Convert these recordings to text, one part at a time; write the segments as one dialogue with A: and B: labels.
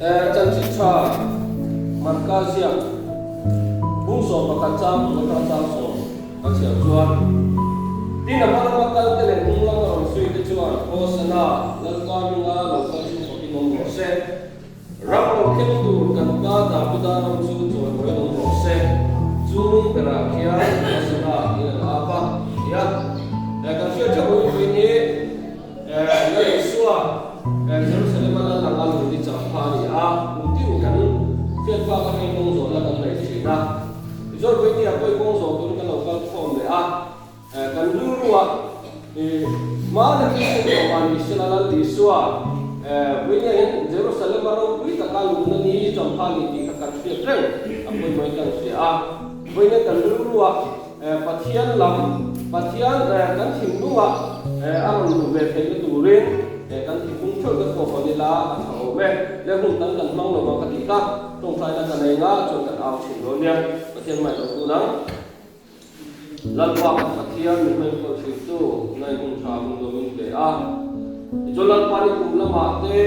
A: chân chỉ cha mặt cá xiang bung sổ và cắt cham và cắt cham sổ cắt xiang chuan đi nằm ở mặt cá cái này bung lăng rồi suy cái chuan ô sana lần qua mình ngã lần qua chúng tôi đi nông hộ xe rắc vào khen tu cần cá đã bị đa nông chú rồi với nông hộ xe chung cái là kia ô sana đi là apa ya cái chuyện cho tôi với nhé người xua Jerusalem là làm ăn đi chợ hoa đi mục tiêu cái phiên qua cái công作là cần phải chỉ ra rồi với nhiều cái công作cũng cần đầu tư phong để cần lưu thì mà là cái công mà đi sẽ là đi xua với nhiều Jerusalem là quý takah luôn là đi chợ hoa đi các cái phiên rừng với mấy cái sẽ với nhiều cần lưu phát hiện cần hiểu lưu ăn về cái tủ riêng kan ti kung thol ka ko ni la ka thaw me le hung tan kan mang lo ka ti ka tong sai na kan nei nga chon kan aw chin lo nia pathian mai lo tu na lan wa ka pathian mi mai ko chi tu nai hung tha hung lo min te jo lan pa ni kum la ma te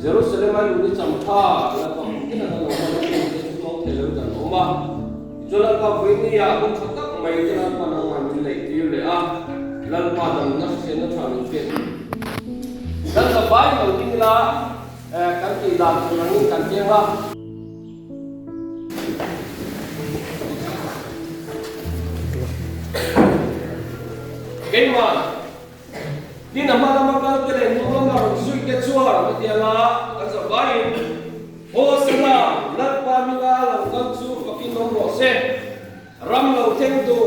A: Jerusalem ai lu ni cham tha la ka ki na lo ka ni mo te lo kan o ma jo lan pa ve ni ya hung tak mai te lan pa na ma min lei ti le lan pa dang na se na tha ni pe dan sa bai mang ting la kan ti dan nang kan tiang la cái mà đi nằm mà cái này nó là một suy cái chua cái tiền là cái sa bai ô sala lát pa mi la lang kan chu ka kin nong ro se ram lo theng tu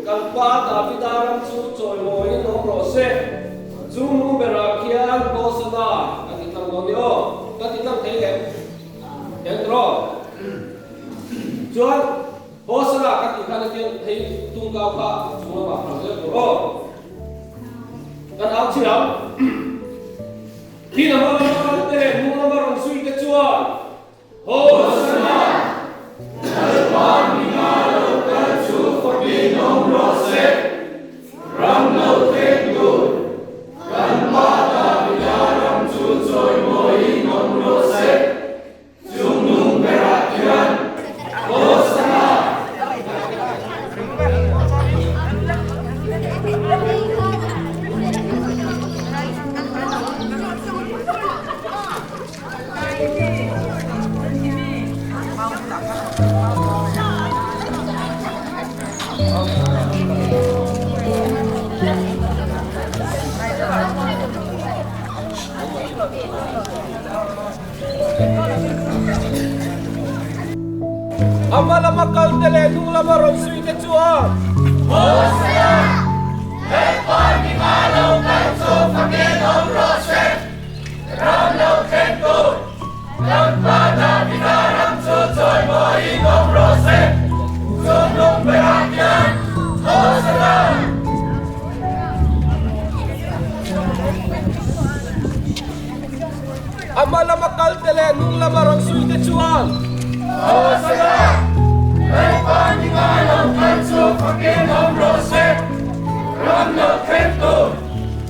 A: kan pa ta pi da ram chu choi moi nong ro se Zoom bera kian bosana katitam gondio katitam thei dentro chuan bosana katitam thei tung cao kha chunga ma phang ko kan au chiam khi nào mà te nu na ma ron sui ke chuan bosana quan mi na lo ka chu fa bi nong ro se ram lo te tu kan pa ta bi da ram chu choi moi nong ro se chung nung bera kian bosana Amala makal tele nung lamaron sui ke chua Hosea Lepa ni malaw kan so pakinom rose Ram law kenko Lampa na binaram so choy mo inom rose Sumnung berakyan Hosea Amala makal tele nung lamaron sui ke chua Hosea, lepa ni malaw kan so pakinom rose Ram law kenko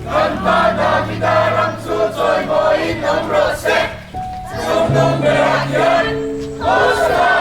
A: Lampa na binaram so choy mo inom rose Sumnung berakyan Hosea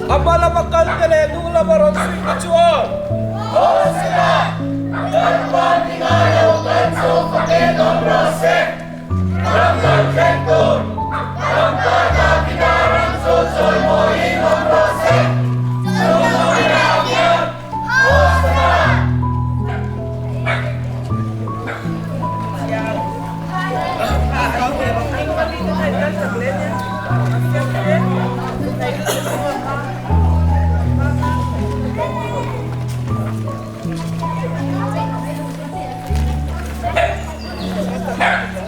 A: Amala makal tele nung lamaron sui ke chua Hosea Lepa ni malaw kan so pakinom rose Ram law kenko Lampa na binaram so choy mo inom rose Sumnung berakyan Hosea Yeah.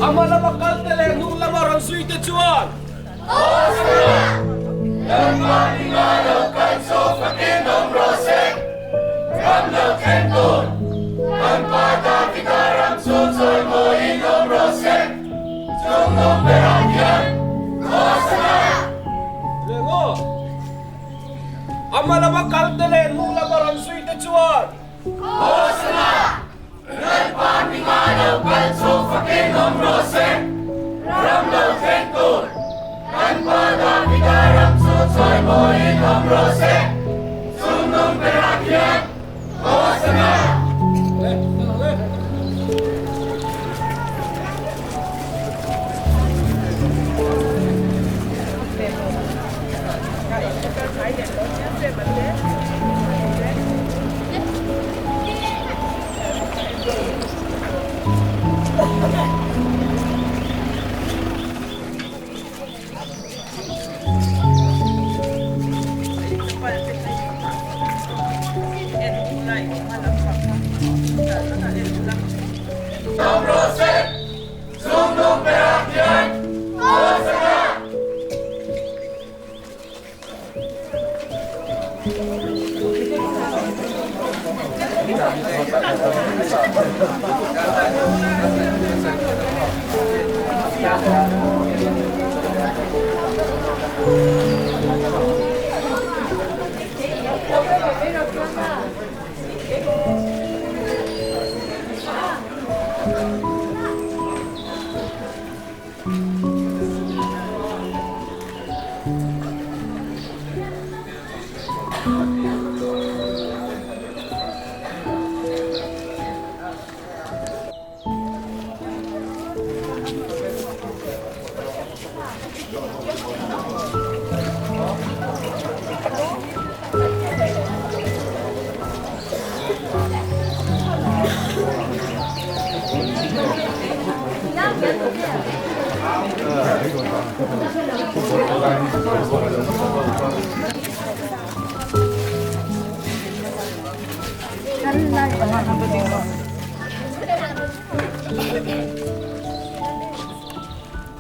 A: Amala makaltele nung lamaran suite chuan. Lengo. Amala makaltele nung lamaran suite chuan.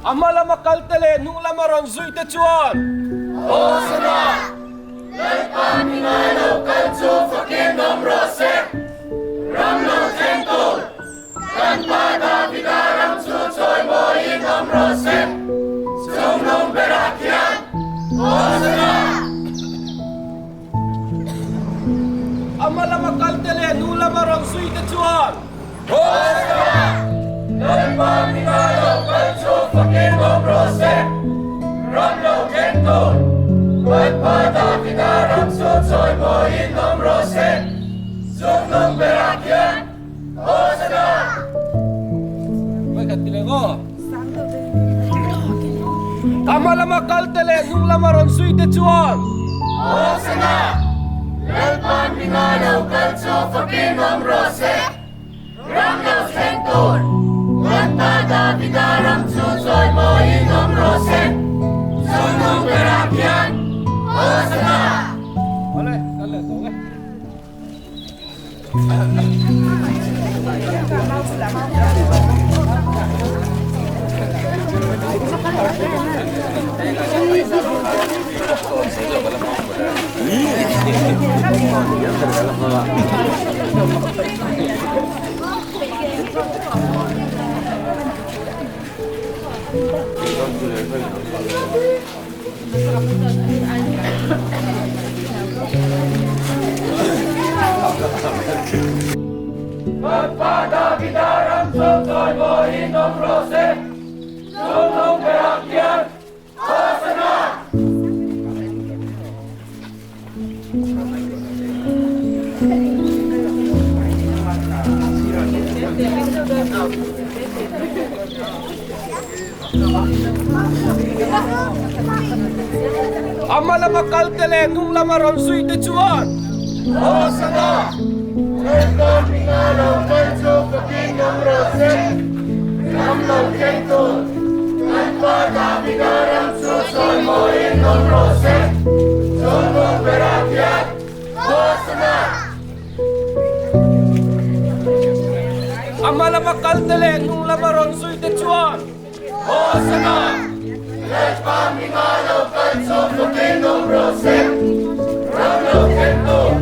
A: Amala makaltele nung lamaran suite chuan. Amala makaltele nung lamaran suite chuan. Amala makaltele nung lamaran suite chuan. Magpada gitarang sotoy mo inom rose, sunong berakyan, harsatna. Amala makaltele nung lamaron sui de chuan. Harsatna. Welcome Pingalo, Kanso, Kakinong Rose, Ramlo Kento, Kanpada Bigaram, Susoy mo inom rose, sunong berakyan, harsatna. Amala makaltele nung lamaron sui de chuan. Harsatna. Welcome Pingalo, Kanso, Kakinong Rose, Ramlo Kento,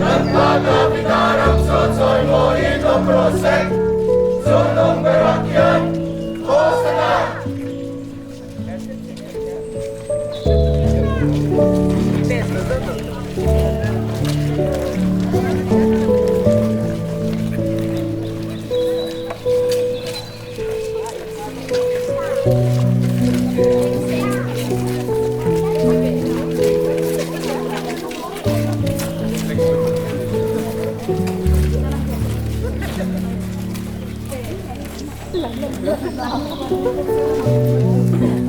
A: Kanpada Bigaram, Susoy mo inom rose, sunong berakyan, harsatna.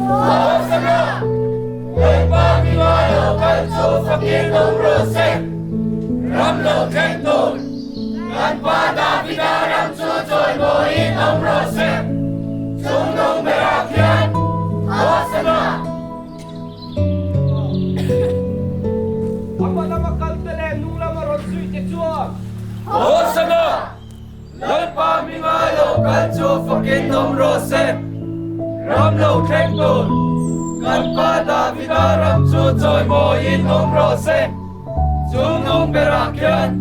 A: Harsatna. Welcome Pingalo, Kanso, Kakinong Rose, Ramlo Kento, Kanpada Bigaram, Susoy mo inom rose, sunong berakyan, harsatna. Amala makaltele nung lamaron sui de chuan. Harsatna. Welcome Pingalo, Kanso, Kakinong Rose, Ramlo Kento, Kanpada Bigaram, Susoy mo inom rose, sunong berakyan,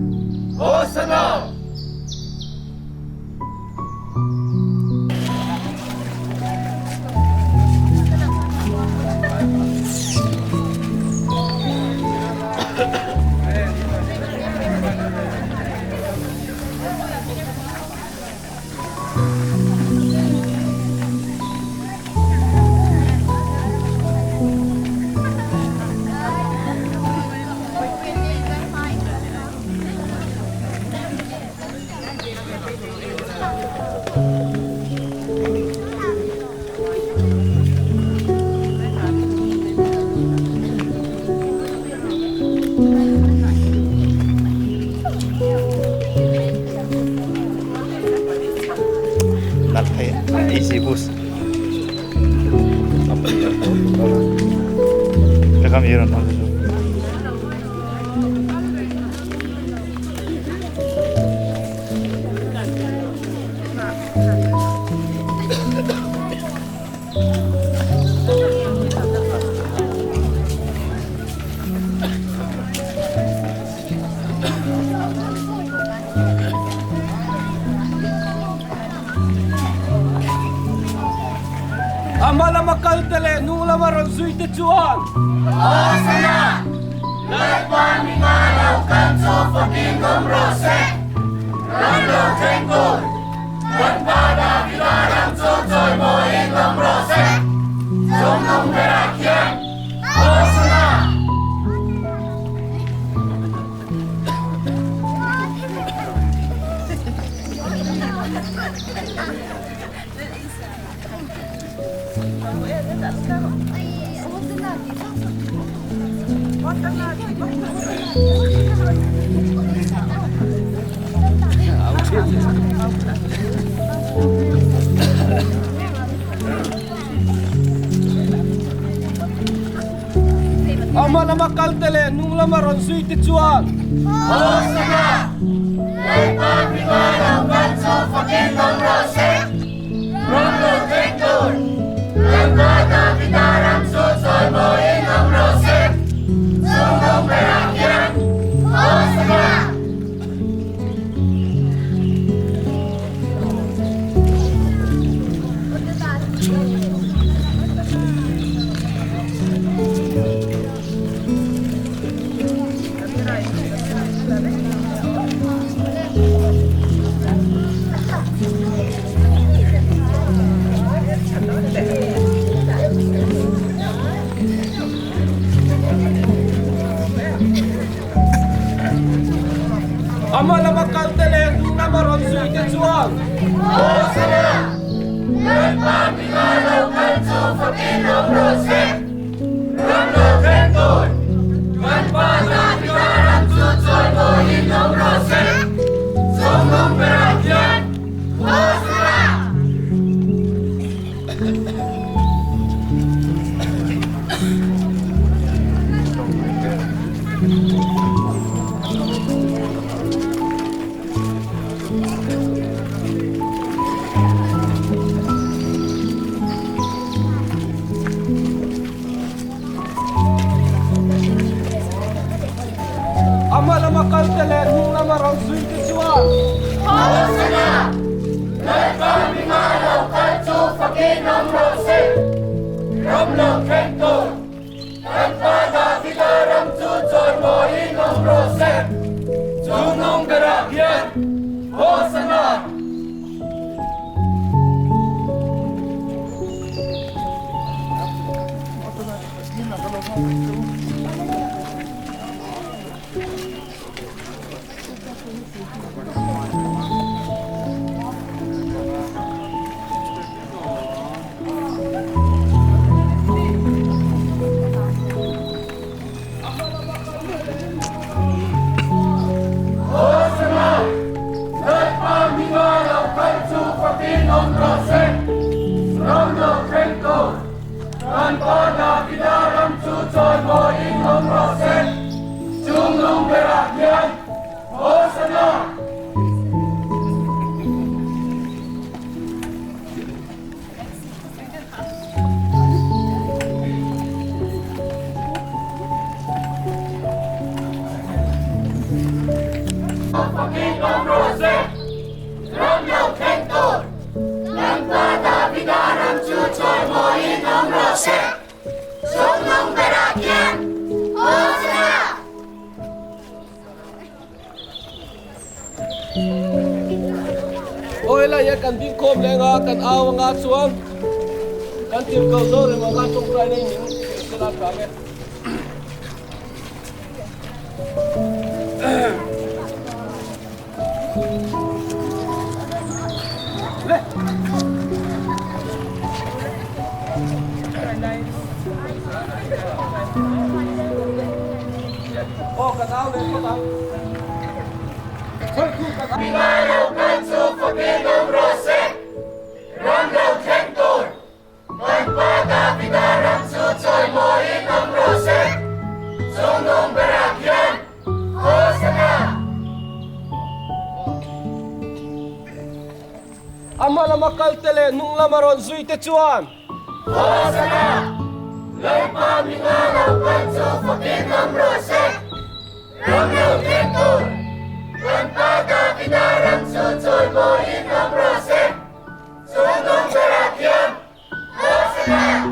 A: harsatna.
B: thei, easy boost. Kakak miron tahu.
A: Amala makaltele nung lamaron sui de chuan.
C: Harsatna. Welcome Pingalo, Kanso, Kakinong Rose, Ramlo Kento, Kanpada Bigaram, Susoy mo inom rose, sunong berakyan, harsatna.
A: Amala makaltele nung lamaron sui de chuan.
C: Harsatna. Welcome Pingalo, Kanso, Kakinong Rose, Ramlo Kento, Kanpada Bigaram, Susoy mo inom rose, sunong berakyan, harsatna.
A: Ama la makantele nung namaron suite chuan.
C: Hosanna! Nagpapigalaw kanso Panginoong Rose, Ramlo Kenton, Nagpapigalaw Chuchoy mo Inong Rose, Sumong Beragyan, Hosanna!
A: Ama la makantele nung namaron suite chuan.
C: Hosanna! Nagpapigalaw kanso Panginoong Rose, Ramlo Kenton, Nagpapigalaw Chuchoy mo Inong Rose, Sumong Beragyan, Hosanna! Hosanna! Nagpapigalaw kanso Panginoong Rose, Ramlo Kenton, Nagpapigalaw Chuchoy mo Inong Rose, Sumong Beragyan, Hosanna! Panginoong Rose, Ramlo Kenton, Nagpapigalaw Chuchoy mo Inong Rose, Sumong Beragyan, Hosanna!
A: Oi la ya kan din kom lenga kan awa nga chuan. Kan tim ko zo re ma tung prai nei ning sila ka me. Le. Oh kan awa le ko ta.
C: Pigalaw kanso Panginoong Rose, Ramlo Kenton, Nagpapigalaw Chuchoy mo Inong Rose, Sumong Beragyan, Hosanna!
A: Ama la makantele nung namaron suite chuan.
C: Hosanna! Nagpapigalaw kanso Panginoong Rose, Ramlo Kenton, Nagpapigalaw Chuchoy mo Inong Rose, Sumong Beragyan, Hosanna!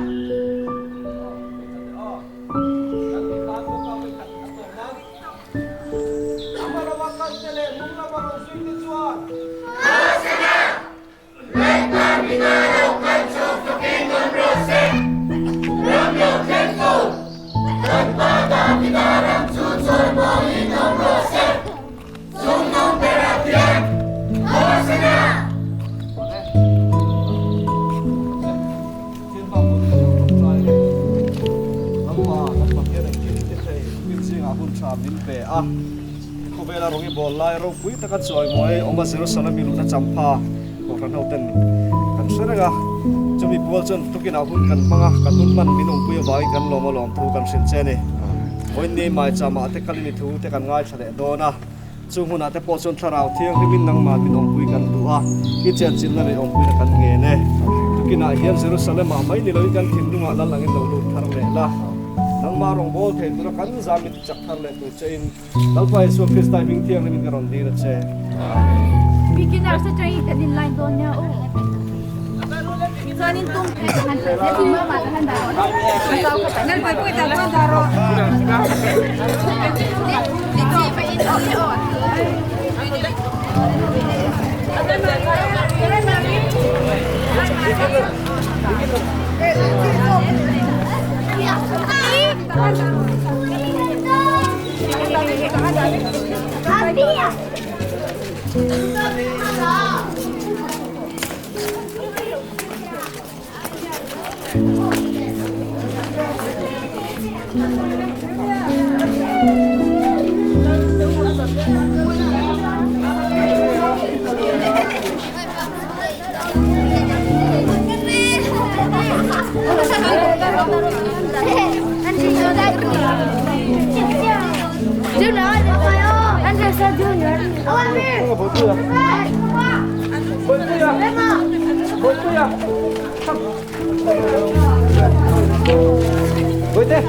A: Ama la makantele nung namaron suite chuan.
C: Hosanna! Nagpapigalaw kanso Panginoong Rose, Ramlo Kenton, Nagpapigalaw Chuchoy mo Inong Rose, Sumong Beragyan, Hosanna!
A: Tin ba mo tung prai nei. Amma kan pa ke nei kin te thei kin sing a hun cha min pe a. Ko vela rongi bol lai ro pui ta ka choi moi oma Jerusalem mi lu na champa ko ran hoten kan seranga chumi bol chon tukin a hun kan panga katun man minung pui vai kan loma lom thu kan sin che ni oi nei mai chama te kalini thu te kan ngai chale dona chunguna te po chon tharau thiang himin nang ma min ong pui kan du a ki chen chin na re ong pui kan nge ne tukina hian Jerusalem ma mai ni loi kan thindunga la langin lo lu thar le la nang ma rong bol the dura kan zamit chak thar le tu chein dalpai so Krista bing thiang min karon di na che
D: Bikin sa train ka din line doon niya. Oh. Kanin tung kan sa mga matahan daro. Ikaw ka tangal pa ko ita ko daro. Dito pa ito yo. Junior, Andre sa Junior. Awan mir.
A: Boleh.